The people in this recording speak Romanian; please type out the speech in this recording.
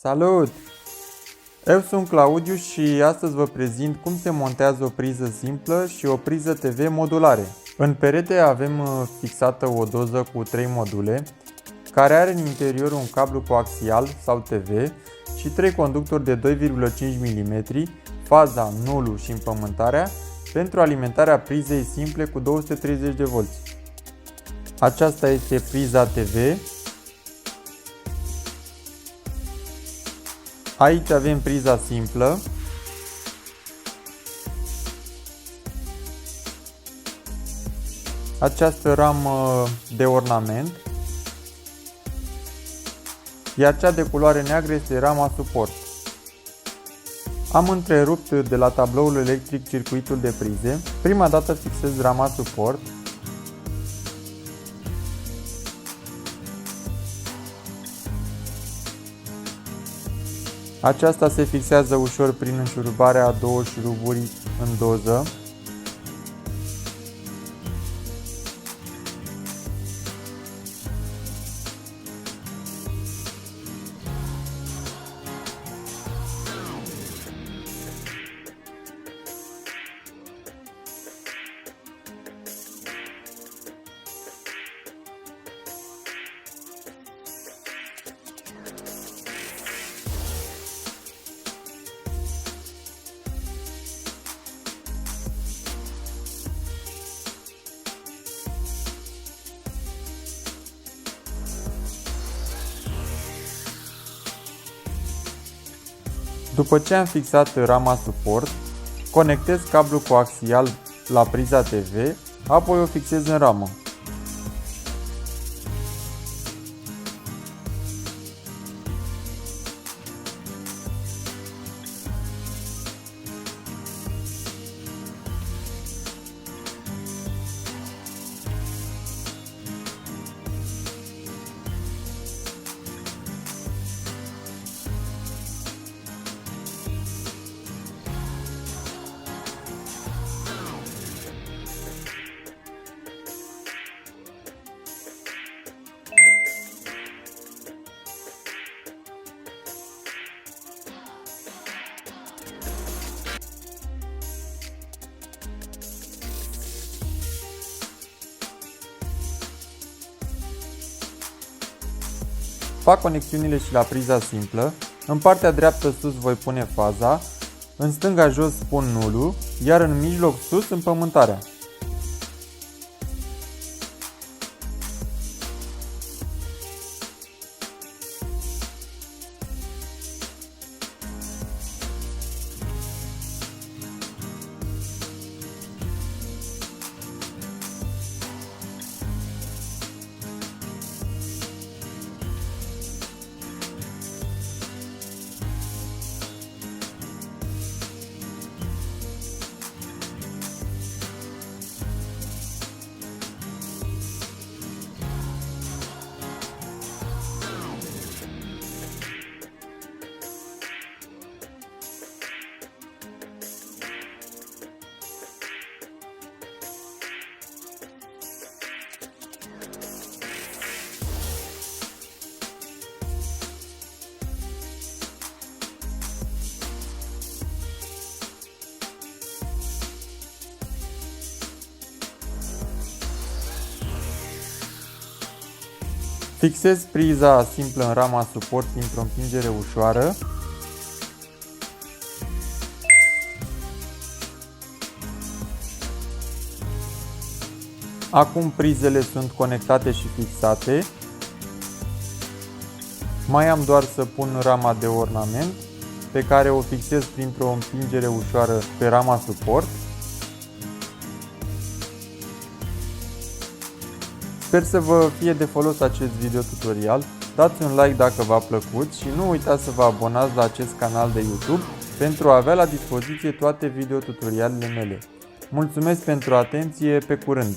Salut! Eu sunt Claudiu și astăzi vă prezint cum se montează o priză simplă și o priză TV modulare. În perete avem fixată o doză cu 3 module, care are în interior un cablu coaxial sau TV și 3 conductori de 2,5 mm, faza, nulul și împământarea, pentru alimentarea prizei simple cu 230 de V. Aceasta este priza TV. Aici avem priza simplă. Această ramă de ornament. Iar cea de culoare neagră este rama suport. Am întrerupt de la tabloul electric circuitul de prize. Prima dată fixez rama suport. Aceasta se fixează ușor prin înșurubarea a două șuruburi în doză. După ce am fixat rama suport, conectez cablul coaxial la priza TV, apoi o fixez în ramă. Fac conexiunile și la priza simplă. În partea dreaptă sus voi pune faza, în stânga jos pun nulul, iar în mijloc sus împământarea. Fixez priza simplă în rama suport printr-o împingere ușoară. Acum prizele sunt conectate și fixate. Mai am doar să pun rama de ornament, pe care o fixez printr-o împingere ușoară pe rama suport. Sper să vă fie de folos acest video tutorial, dați un like dacă v-a plăcut și nu uitați să vă abonați la acest canal de YouTube pentru a avea la dispoziție toate videotutorialele mele. Mulțumesc pentru atenție, pe curând!